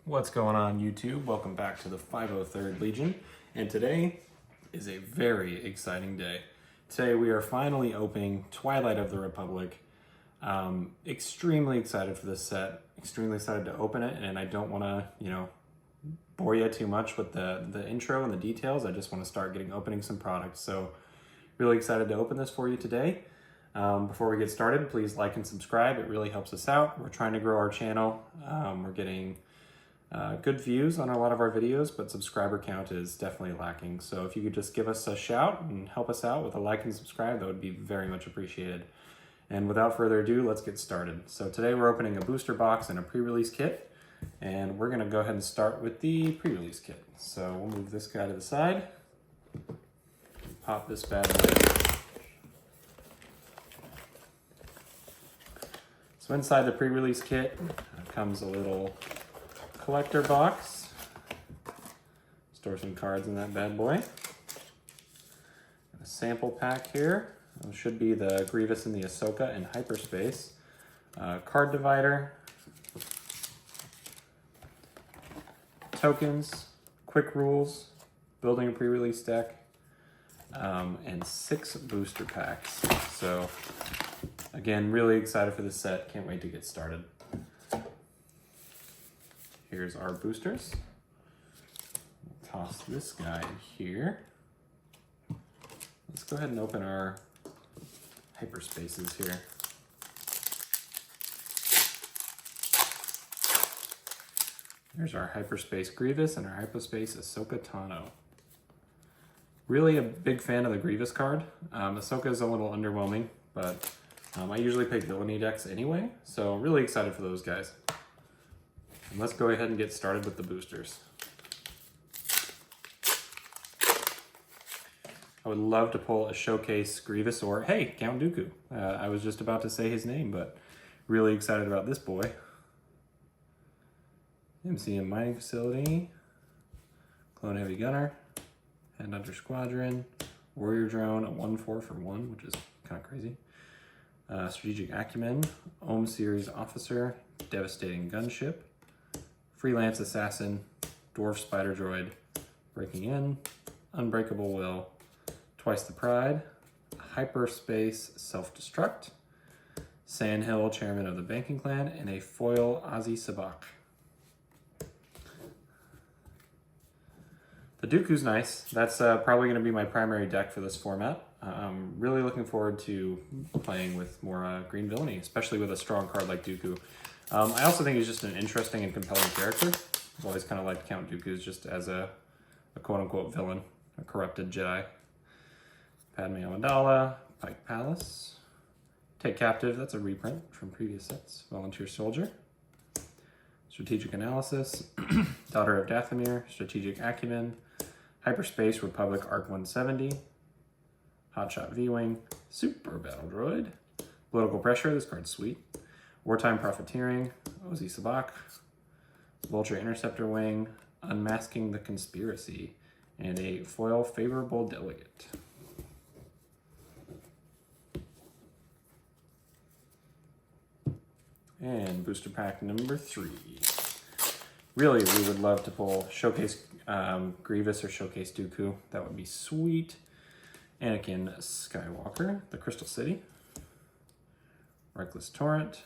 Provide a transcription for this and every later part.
What's going on, YouTube? Welcome back to the 503rd Legion, and today is a very exciting day. Today we are finally opening Twilight of the Republic. Extremely excited for this set, extremely excited to open it, and I don't want to, bore you too much with the intro and the details. I just want to start opening some products. So really excited to open this for you today. Before we get started, please like and subscribe. It really helps us out. We're trying to grow our channel. We're getting good views on a lot of our videos, but subscriber count is definitely lacking. So if you could just give us a shout and help us out with a like and subscribe, that would be very much appreciated. And without further ado, let's get started. So today we're opening a booster box and a pre-release kit, and we're gonna go ahead and start with the pre-release kit. So we'll move this guy to the side, pop this bad boy. So inside the pre-release kit comes a little collector box. Store some cards in that bad boy. A sample pack here. It should be the Grievous and the Ahsoka in hyperspace. Card divider. Tokens. Quick rules. Building a pre-release deck. And 6 booster packs. So again, really excited for this set. Can't wait to get started. Here's our boosters. We'll toss this guy in here. Let's go ahead and open our hyperspaces here. There's our hyperspace Grievous and our hyperspace Ahsoka Tano. Really a big fan of the Grievous card. Ahsoka is a little underwhelming, but I usually pick villainy decks anyway, so really excited for those guys. And let's go ahead and get started with the boosters. I would love to pull a showcase Grievous or, hey, Count Dooku. I was just about to say his name, but really excited about this boy. MCM Mining Facility, Clone Heavy Gunner, Headhunter Squadron, Warrior Drone, a 1/4 for 1, which is kind of crazy. Strategic Acumen, Ohm Series Officer, Devastating Gunship, Freelance Assassin, Dwarf Spider Droid, Breaking In, Unbreakable Will, Twice the Pride, Hyperspace Self-Destruct, Sandhill, Chairman of the Banking Clan, and a foil Ozzy Sabak. The Dooku's nice. That's probably going to be my primary deck for this format. I'm really looking forward to playing with more green villainy, especially with a strong card like Dooku. I also think he's just an interesting and compelling character. I've always kind of liked Count Dooku just as a quote-unquote villain, a corrupted Jedi. Padme Amidala, Pike Palace. Take Captive, that's a reprint from previous sets. Volunteer Soldier. Strategic Analysis. Daughter of Dathomir, Strategic Acumen. Hyperspace Republic Arc 170. Hotshot V-Wing. Super Battle Droid. Political Pressure, this card's sweet. Wartime Profiteering, Ozzy Sabak, Vulture Interceptor Wing, Unmasking the Conspiracy, and a foil Favorable Delegate. And booster pack number 3. Really, we would love to pull Showcase Grievous or Showcase Dooku. That would be sweet. Anakin Skywalker, the Crystal City, Reckless Torrent,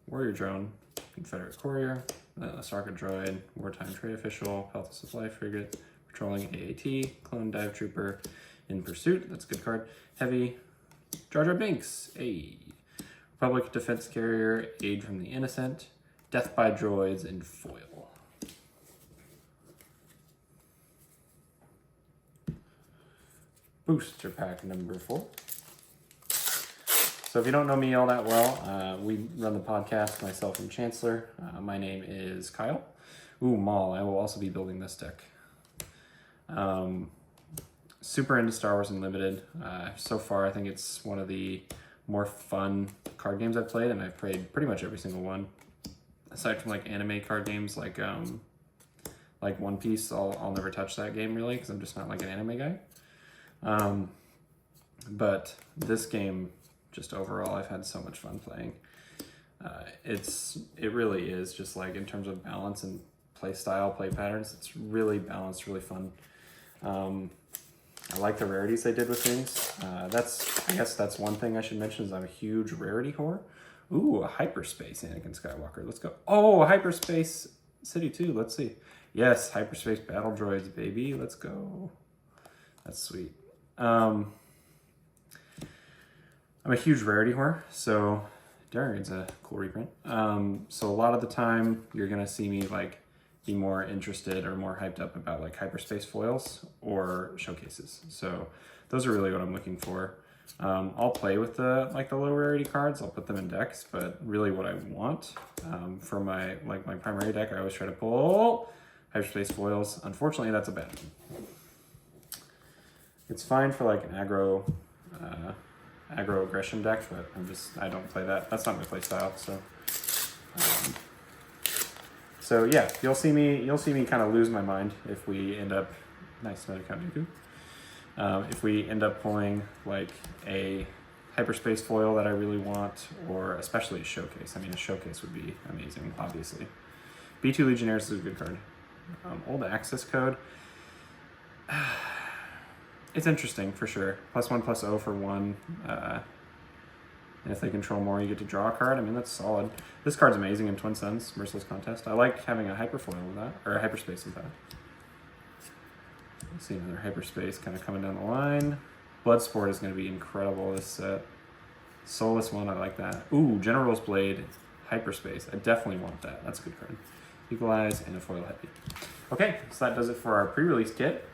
Warrior Drone, Confederate Courier, Asarka Droid, Wartime Trade Official, Health and Supply Frigate, Patrolling AAT, Clone Dive Trooper, In Pursuit, that's a good card, Heavy, Jar Jar Binks, a Republic Defense Carrier, Aid from the Innocent, Death by Droids, and Foil. Booster pack number 4. So if you don't know me all that well, we run the podcast, myself and Chancellor. My name is Kyle. Ooh, Maul, I will also be building this deck. Super into Star Wars Unlimited. So far, I think it's one of the more fun card games I've played, and I've played pretty much every single one. Aside from like anime card games like One Piece, I'll never touch that game really, because I'm just not like an anime guy. But this game, just overall, I've had so much fun playing. It really is just like in terms of balance and play style, play patterns. It's really balanced, really fun. I like the rarities they did with things. I guess that's one thing I should mention is I'm a huge rarity whore. Ooh, a hyperspace Anakin Skywalker. Let's go. Oh, a hyperspace City 2. Let's see. Yes, hyperspace battle droids, baby. Let's go. That's sweet. I'm a huge rarity whore, so Darren's a cool reprint. So a lot of the time you're gonna see me like be more interested or more hyped up about like hyperspace foils or showcases. So those are really what I'm looking for. I'll play with the low rarity cards. I'll put them in decks, but really what I want for my primary deck, I always try to pull hyperspace foils. Unfortunately, that's a bad one. It's fine for like an aggro aggression deck, but I don't play that. That's not my play style. So yeah, you'll see me kind of lose my mind if we end up another Count Dooku. If we end up pulling like a hyperspace foil that I really want, or especially a showcase. I mean, a showcase would be amazing, obviously. B2 Legionnaires is a good card. Old access code. It's interesting for sure. +1/+0 for 1. And if they control more, you get to draw a card. I mean, that's solid. This card's amazing in Twin Suns, Merciless Contest. I like having a hyperfoil with that, or a hyperspace with that. Let's see another hyperspace kind of coming down the line. Bloodsport is going to be incredible this set. Soulless one, I like that. Ooh, General's Blade, hyperspace. I definitely want that. That's a good card. Equalize and a foil heavy. Okay, so that does it for our pre-release kit.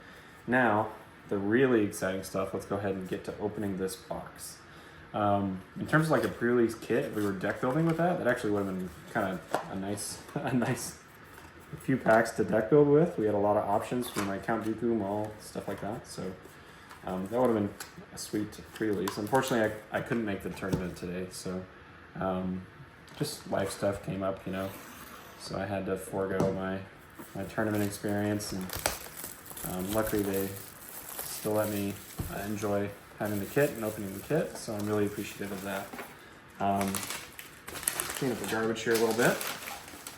Now, the really exciting stuff, let's go ahead and get to opening this box. In terms of like a pre-release kit, if we were deck building with that, that actually would have been kind of a nice few packs to deck build with. We had a lot of options from like Count Dooku, Maul, stuff like that. So that would have been a sweet pre-release. Unfortunately, I couldn't make the tournament today, so just life stuff came up, you know. So I had to forego my tournament experience, and luckily they still let me enjoy having the kit and opening the kit, so I'm really appreciative of that. Clean up the garbage here a little bit.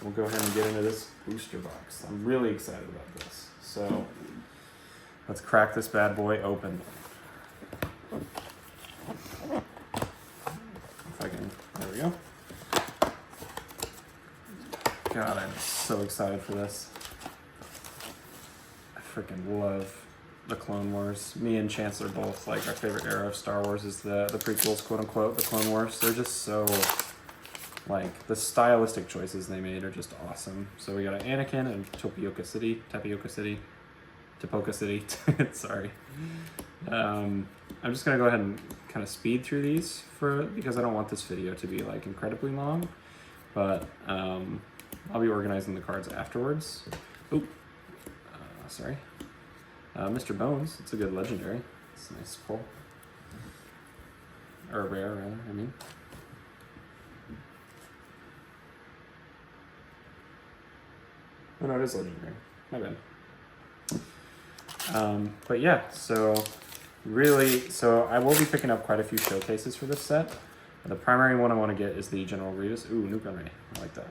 We'll go ahead and get into this booster box. I'm really excited about this. So let's crack this bad boy open. If I can, there we go. God, I'm so excited for this. I freaking love the Clone Wars. Me and Chance are both like, our favorite era of Star Wars is the prequels, quote unquote, the Clone Wars. They're just so, like, the stylistic choices they made are just awesome. So we got an Anakin and Tapioca City, sorry. I'm just gonna go ahead and kind of speed through these because I don't want this video to be like incredibly long, but I'll be organizing the cards afterwards. Oop, sorry. Mr. Bones, it's a good legendary. It's a nice pull. Or rare, rather, I mean. Oh no, it is legendary. My bad. But yeah, so I will be picking up quite a few showcases for this set. The primary one I want to get is the General Grievous. Ooh, Nuke Gunray. I like that.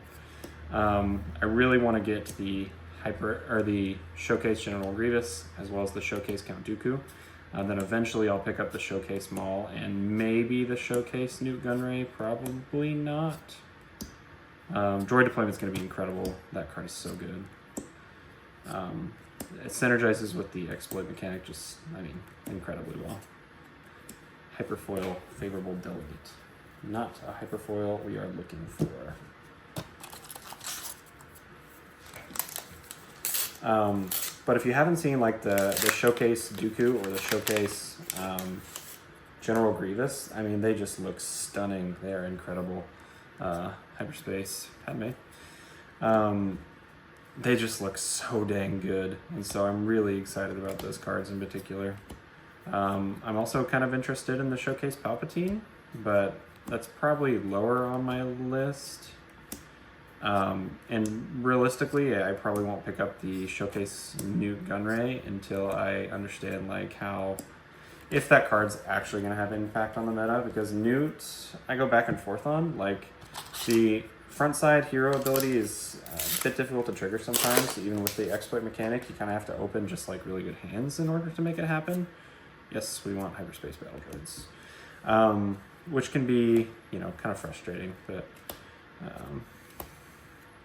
I really want to get the Showcase General Grievous, as well as the Showcase Count Dooku. Then eventually I'll pick up the Showcase Maul and maybe the Showcase Newt Gunray, probably not. Droid Deployment's going to be incredible. That card is so good. It synergizes with the exploit mechanic just, incredibly well. Hyperfoil Favorable Delegate. Not a hyperfoil we are looking for. But if you haven't seen like the Showcase Dooku or the Showcase General Grievous, they just look stunning. They are incredible. Hyperspace Padme. They just look so dang good, and so I'm really excited about those cards in particular. I'm also kind of interested in the Showcase Palpatine, but that's probably lower on my list. And realistically, I probably won't pick up the Showcase Newt Gunray until I understand if that card's actually going to have impact on the meta, because Newt, I go back and forth on. Like, the Front side hero ability is a bit difficult to trigger sometimes. Even with the exploit mechanic, you kind of have to open just like really good hands in order to make it happen. Yes, we want hyperspace battle droids, which can be, you know, kind of frustrating, but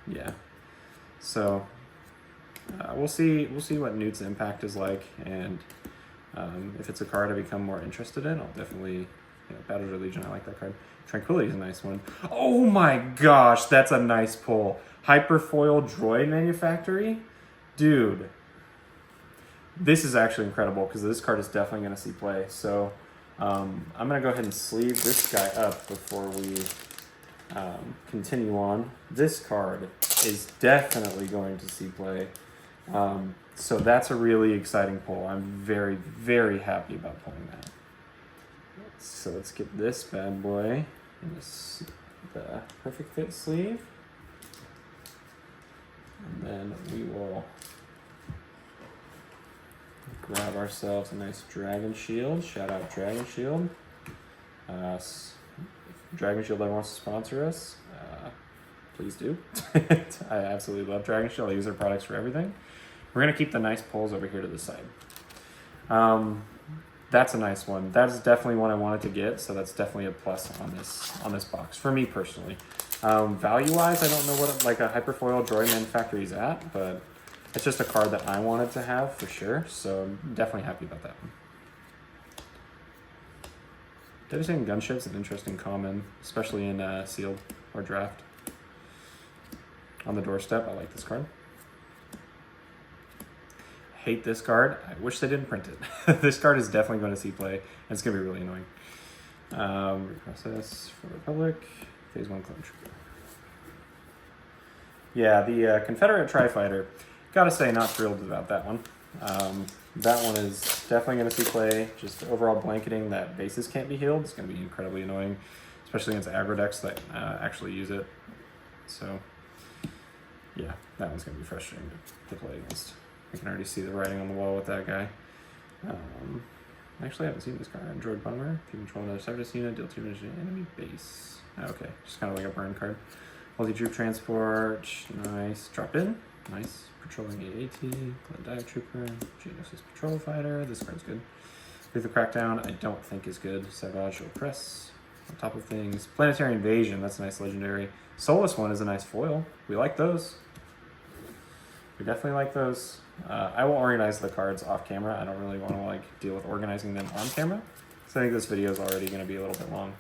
yeah. So we'll see what Newt's impact is like, and if it's a card I become more interested in, I'll definitely, you know, Battle Droid Legion, I like that card. Tranquility is a nice one. Oh my gosh, that's a nice pull. Hyperfoil Droid Manufactory? Dude. This is actually incredible because this card is definitely going to see play. So I'm going to go ahead and sleeve this guy up before we continue on. This card is definitely going to see play. So that's a really exciting pull. I'm very, very happy about pulling that. So let's get this bad boy in the perfect fit sleeve. And then we will grab ourselves a nice Dragon Shield. Shout out Dragon Shield. If Dragon Shield ever wants to sponsor us, please do. I absolutely love Dragon Shield. I use their products for everything. We're going to keep the nice pulls over here to the side. That's a nice one. That is definitely one I wanted to get, so that's definitely a plus on this box for me personally. Value-wise, I don't know what like a Hyperfoil Droid Manufactory is at, but it's just a card that I wanted to have for sure, so I'm definitely happy about that one. Devastating Gunship's an interesting common, especially in Sealed or Draft. On the doorstep, I like this card. Hate this card. I wish they didn't print it. This card is definitely going to see play, and it's going to be really annoying. Reprocess for Republic, Phase 1 Clone Trooper. Yeah, the Confederate Tri-Fighter. Gotta say, not thrilled about that one. That one is definitely going to see play. Just overall blanketing that bases can't be healed. It's going to be incredibly annoying, especially against aggro decks that actually use it. So, yeah, that one's going to be frustrating to play against. I can already see the writing on the wall with that guy. Actually, I haven't seen this card. Droid Bummer. If you control another service unit, deal 2 damage to enemy base. Okay, just kind of like a burn card. Multi-troop transport. Nice. Drop in. Nice. Patrolling AAT. Blood Dive Trooper. Geonosis Patrol Fighter. This card's good. Lethal Crackdown, I don't think is good. Savage Press. On top of things. Planetary Invasion. That's a nice legendary. Soulless one is a nice foil. We like those. We definitely like those. I will organize the cards off camera. I don't really want to like deal with organizing them on camera. So I think this video is already going to be a little bit long.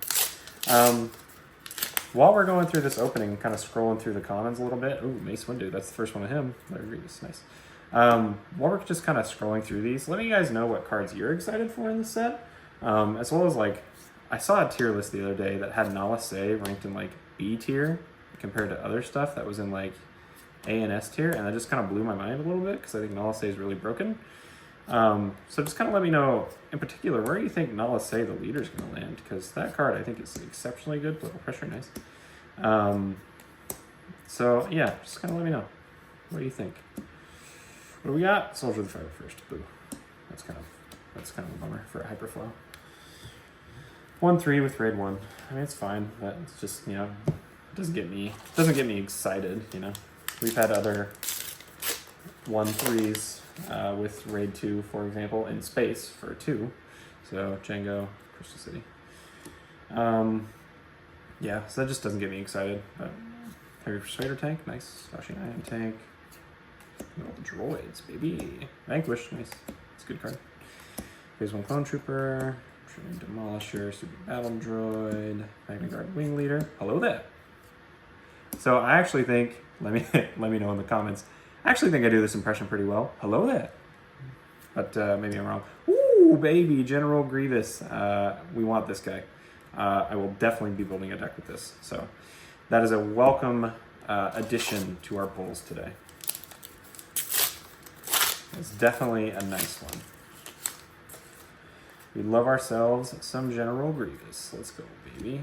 While we're going through this opening, kind of scrolling through the commons a little bit. Ooh, Mace Windu, that's the first one of him. Larry Reeves, nice. While we're just kind of scrolling through these, let me guys know what cards you're excited for in this set. As well as like, I saw a tier list the other day that had Nala Se ranked in like B tier compared to other stuff that was in like A and S tier, and that just kind of blew my mind a little bit because I think Nala Se is really broken. So just kind of let me know, in particular, where do you think Nala Se the leader is going to land? Because that card I think is exceptionally good. Political pressure, nice. So yeah, just kind of let me know. What do you think? What do we got? Soldier of the Fire first. Boo. That's kind of a bummer for a Hyperflow. 1-3 with raid 1. I mean, it's fine, but it's just, you know, it doesn't get me excited, you know. We've had other 1-3s with raid 2, for example, in space for 2. So Django, Crystal City. Yeah, so that just doesn't get me excited. But Heavy Persuader tank, nice. Flashing Ion tank. All the droids, baby. Vanquish, nice. It's a good card. Phase 1 Clone Trooper. Train Demolisher, Super Battle Droid. Magna Guard Wing Leader. Hello there. So I actually think, let me know in the comments. I actually think I do this impression pretty well. Hello there. But maybe I'm wrong. Ooh, baby, General Grievous. We want this guy. I will definitely be building a deck with this. So that is a welcome addition to our polls today. It's definitely a nice one. We love ourselves some General Grievous. Let's go, baby.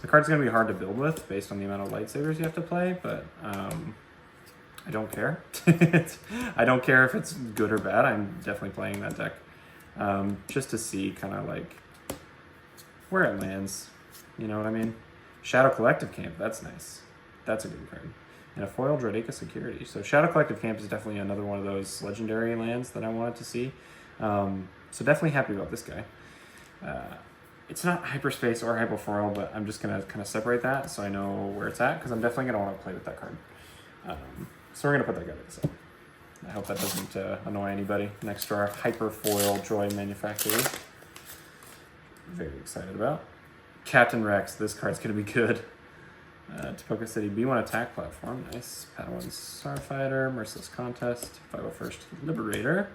The card's going to be hard to build with based on the amount of lightsabers you have to play, but I don't care. I don't care if it's good or bad. I'm definitely playing that deck just to see kind of like where it lands. You know what I mean? Shadow Collective Camp, that's nice. That's a good card. And a foil Dredeka Security. So Shadow Collective Camp is definitely another one of those legendary lands that I wanted to see. So definitely happy about this guy. It's not hyperspace or hyperfoil, but I'm just going to kind of separate that so I know where it's at, because I'm definitely going to want to play with that card. So we're going to put that guy to the side. I hope that doesn't annoy anybody. Next to our hyperfoil droid manufacturer. Very excited about. Captain Rex, this card's going to be good. Topoka City B1 attack platform, nice. Padawan Starfighter, Merciless Contest, 501st Liberator,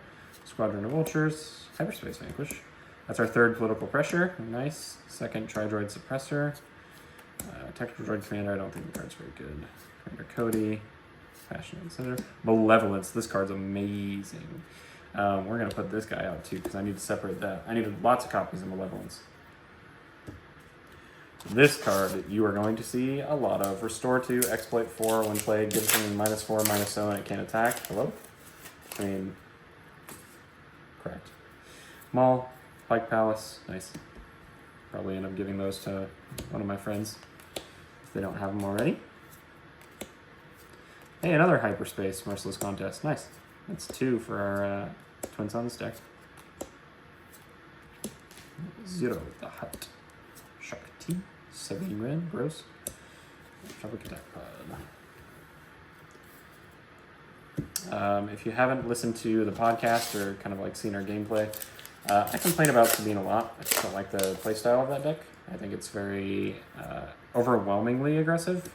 Squadron of Vultures, Hyperspace Vanquish. That's our third political pressure, nice. Second Tri-Droid Suppressor, Tactical Droid Commander, I don't think the card's very good. Commander Cody, Passionate Senator, Malevolence, this card's amazing. We're going to put this guy out too, because I need to separate that. I need lots of copies of Malevolence. This card you are going to see a lot of. Restore 2, Exploit 4, when played, gives them -4, -0, and it can't attack. Hello? I mean, correct. Maul, Pike Palace, nice. Probably end up giving those to one of my friends if they don't have them already. Hey, another Hyperspace Merciless Contest, nice. That's 2 for our Twin Suns deck. 0, the Hut. Shakti, 17 red, gross. Tropic Attack Pod. If you haven't listened to the podcast or kind of like seen our gameplay, I complain about Sabine a lot. I just don't like the playstyle of that deck. I think it's very overwhelmingly aggressive.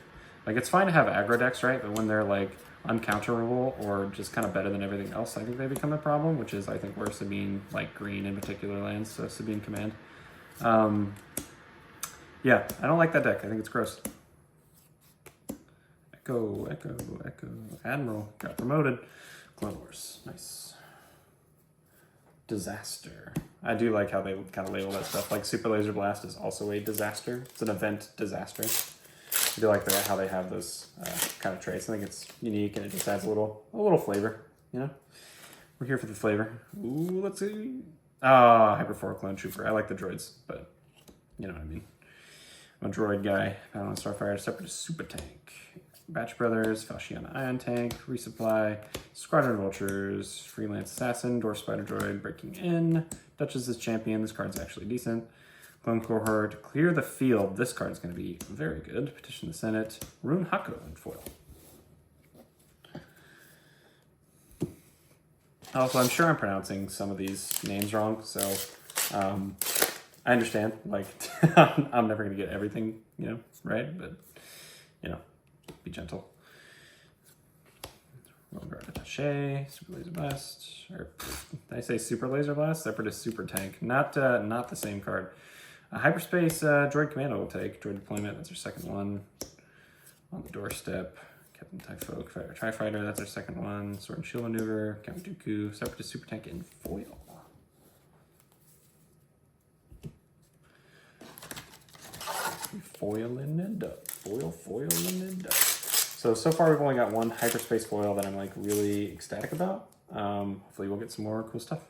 Like, it's fine to have aggro decks, right? But when they're like uncounterable or just kind of better than everything else, I think they become a problem, which is I think where Sabine, like green in particular, lands. So Sabine Command. Yeah, I don't like that deck. I think it's gross. Echo. Admiral got promoted. Clone Wars, nice. Disaster. I do like how they kind of label that stuff. Like Super Laser Blast is also a disaster. It's an event disaster. I do like how they have those kind of traits. I think it's unique and it just adds a little flavor. You know, we're here for the flavor. Ooh, let's see. Hyper 4 Clone Trooper. I like the droids, but you know what I mean. I'm a droid guy. Padawan Starfighter, Separatist Super Tank, Batch Brothers, Falchion Ion Tank, Resupply, Squadron Vultures, Freelance Assassin, Dwarf Spider Droid, Breaking In, Duchess's Champion. This card's actually decent. Clone Cohort, Clear the Field. This card's going to be very good. Petition the Senate, Rune Hako and foil. Also, I'm sure I'm pronouncing some of these names wrong, so I understand. Like, I'm never going to get everything, you know, right? But, you know, be gentle. Roll Guard Attaché, Super Laser Blast, or did I say Super Laser Blast? Separatist Super Tank. Not the same card. Hyperspace Droid Commando will take. Droid Deployment, that's our second one. On the Doorstep. Captain Typhoke, Fighter Tri-Fighter, that's our second one. Sword and Shield Maneuver, Count Dooku, Separatist Super Tank, and foil. Foiling it up. Foiling it up. So far we've only got one hyperspace foil that I'm like really ecstatic about. Hopefully we'll get some more cool stuff.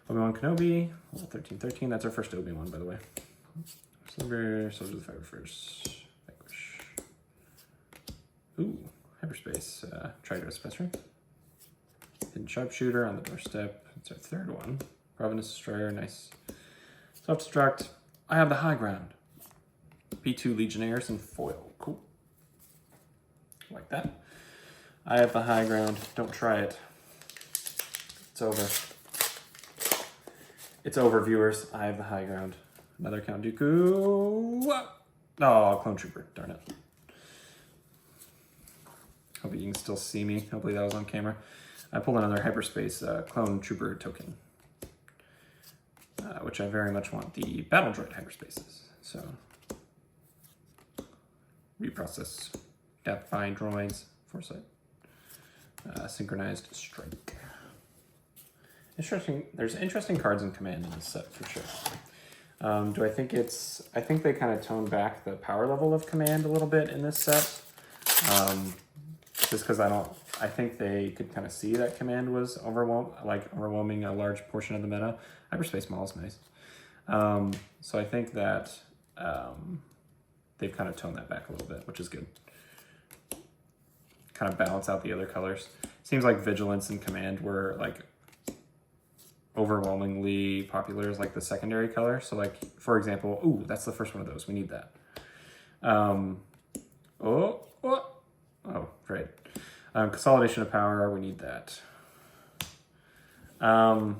Obi-Wan Kenobi, 1313. That's our first Obi-Wan, by the way. Silver, Soldier of the Fire first. Vanquish. Ooh, hyperspace. Tri-Droid Suppressor. Hidden Sharpshooter on the Doorstep. That's our third one. Providence Destroyer, nice. Self-destruct. I have the high ground. P2 Legionnaires and foil. Cool. Like that. I have the high ground. Don't try it. It's over. It's over, viewers. I have the high ground. Another Count Dooku. Oh, Clone Trooper. Darn it. Hope you can still see me. Hopefully that was on camera. I pulled another hyperspace Clone Trooper token, which I very much want the Battle Droid hyperspaces. So, reprocess. Death-Defying Droids. Foresight. Synchronized Strike. Interesting. There's interesting cards in Command in this set for sure. Do I think it's... I think they kind of toned back the power level of Command a little bit in this set. Just because I think they could kind of see that Command was overwhelming a large portion of the meta. Hyperspace Maul is nice. So I think that they've kind of toned that back a little bit, which is good. Kind of balance out the other colors. Seems like Vigilance and Command were like overwhelmingly popular as like the secondary color. So like, for example, ooh, that's the first one of those. We need that. Oh, great. Consolidation of Power, we need that. Forgot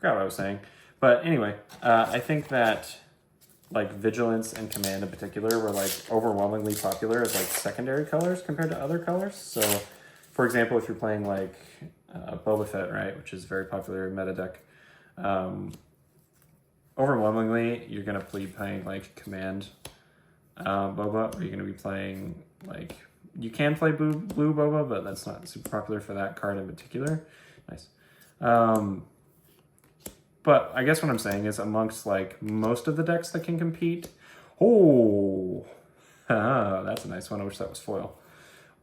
what I was saying. But anyway, I think that like Vigilance and Command in particular were like overwhelmingly popular as like secondary colors compared to other colors. So for example, if you're playing like Boba Fett, right, which is very popular in meta deck, overwhelmingly you're going to be playing like Command Boba, or you're going to be playing like, you can play blue Boba, but that's not super popular for that card in particular. Nice. But I guess what I'm saying is amongst like most of the decks that can compete, oh, that's a nice one. I wish that was foil.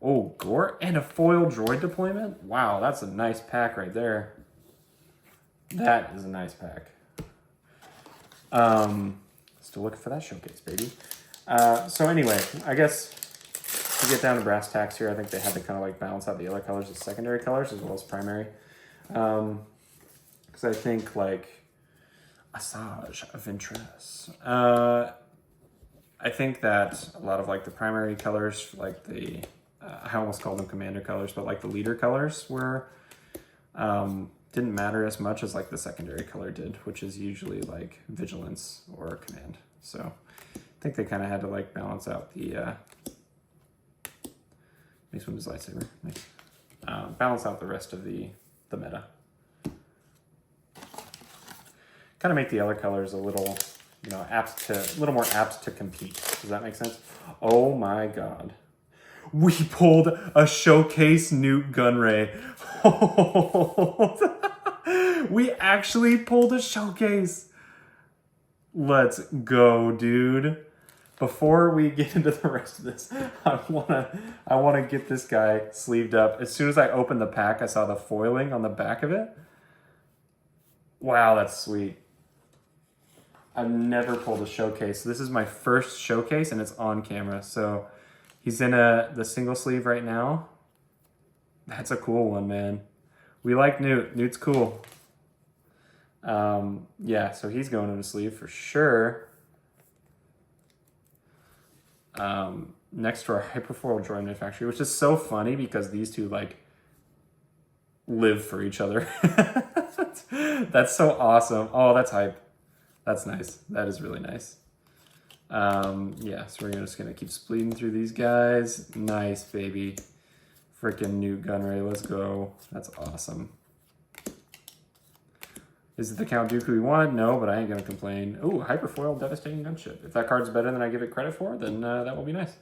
Oh, Gore and a foil droid deployment? Wow, that's a nice pack right there. That is a nice pack. Still looking for that showcase, baby. So anyway, I guess to get down to brass tacks here, I think they had to kind of like balance out the other colors as secondary colors as well as primary. Because I think like Asajj Ventress. I think that a lot of like the primary colors, like the I almost called them commander colors, but like the leader colors were didn't matter as much as like the secondary color did, which is usually like Vigilance or Command. So I think they kind of had to like balance out the makes one his lightsaber. Nice. Balance out the rest of the meta. Kind of make the other colors a little, you know, a little more apt to compete. Does that make sense? Oh my god. We pulled a showcase Newt Gunray. We actually pulled a showcase. Let's go, dude. Before we get into the rest of this, I wanna get this guy sleeved up. As soon as I opened the pack, I saw the foiling on the back of it. Wow, that's sweet. I've never pulled a showcase. This is my first showcase and it's on camera. So he's in the single sleeve right now. That's a cool one, man. We like Newt. Newt's cool. Yeah, so he's going in a sleeve for sure. Next to our Hyperfoil droid manufacturer, which is so funny because these two like live for each other. That's so awesome. Oh, that's hype. That's nice. That is really nice. Yeah, so we're just gonna keep spleeding through these guys. Nice, baby. Freaking Newt Gunray, let's go. That's awesome. Is it the Count Dooku we wanted? No, but I ain't gonna complain. Ooh, Hyperfoil Devastating Gunship. If that card's better than I give it credit for, then that will be nice.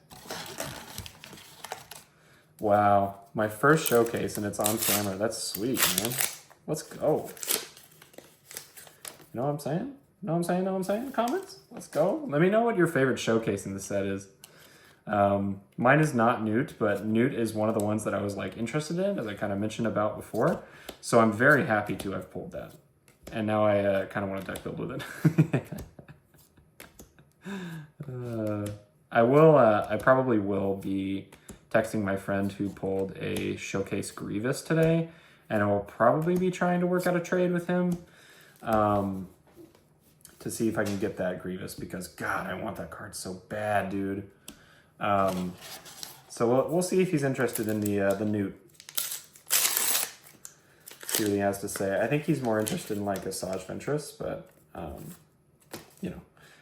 Wow, my first showcase and it's on camera. That's sweet, man. Let's go. You know what I'm saying? Know what I'm saying? Know what I'm saying? Comments? Let's go. Let me know what your favorite showcase in the set is. Mine is not Newt, but Newt is one of the ones that I was like interested in, as I kind of mentioned about before. So I'm very happy to have pulled that. And now I kind of want to deck build with it. I probably will be texting my friend who pulled a showcase Grievous today, and I will probably be trying to work out a trade with him. To see if I can get that Grievous, because God, I want that card so bad, dude. So we'll see if he's interested in the Newt. See what he has to say. I think he's more interested in like Asajj Ventress, but you know,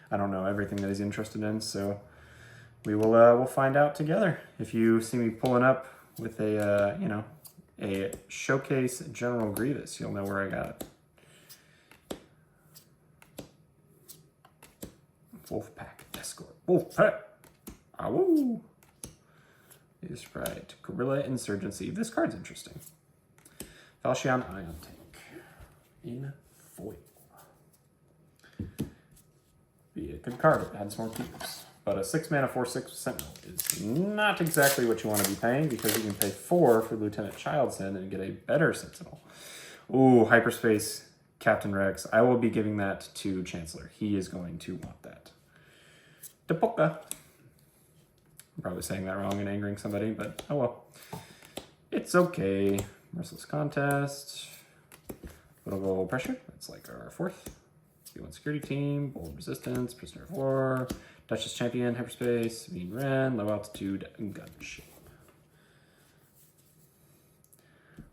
I don't know everything that he's interested in. So we will we'll find out together. If you see me pulling up with a you know, a showcase General Grievous, you'll know where I got it. Wolfpack Escort. Wolfpack. Awoo. Is right. Guerrilla Insurgency. This card's interesting. Falchion Ion Tank. In foil. Be a good card. It adds more cubes. But a 6-mana 4/6 Sentinel is not exactly what you want to be paying, because you can pay 4 for Lieutenant Childson and get a better Sentinel. Ooh, Hyperspace Captain Rex. I will be giving that to Chancellor. He is going to want that. Tepoka. I'm probably saying that wrong and angering somebody, but oh well. It's okay. Merciless Contest. Political Pressure. That's like our fourth. B1 Security Team. Bold Resistance. Prisoner of War. Duchess Champion. Hyperspace. Mean Ren. Low Altitude. Gunship.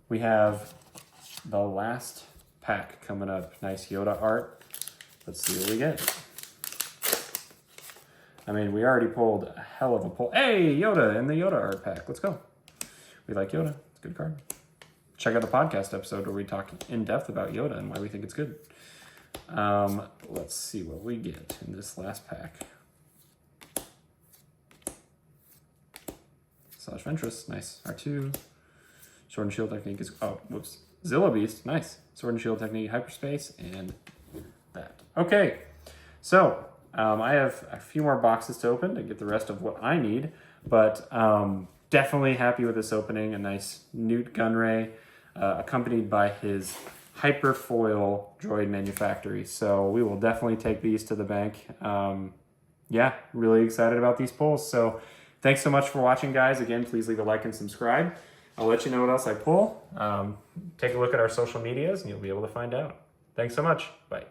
We have the last pack coming up. Nice Yoda art. Let's see what we get. I mean, we already pulled a hell of a pull. Hey, Yoda in the Yoda art pack. Let's go. We like Yoda. It's a good card. Check out the podcast episode where we talk in depth about Yoda and why we think it's good. Let's see what we get in this last pack. Slash Ventress. Nice. R2. Sword and Shield Technique is... Oh, whoops. Zilla Beast. Nice. Sword and Shield Technique, Hyperspace, and that. Okay. So... I have a few more boxes to open to get the rest of what I need, but definitely happy with this opening. A nice Newt Gunray, accompanied by his Hyperfoil Droid Manufactory. So we will definitely take these to the bank. Yeah, really excited about these pulls. So thanks so much for watching, guys. Again, please leave a like and subscribe. I'll let you know what else I pull. Take a look at our social medias and you'll be able to find out. Thanks so much. Bye.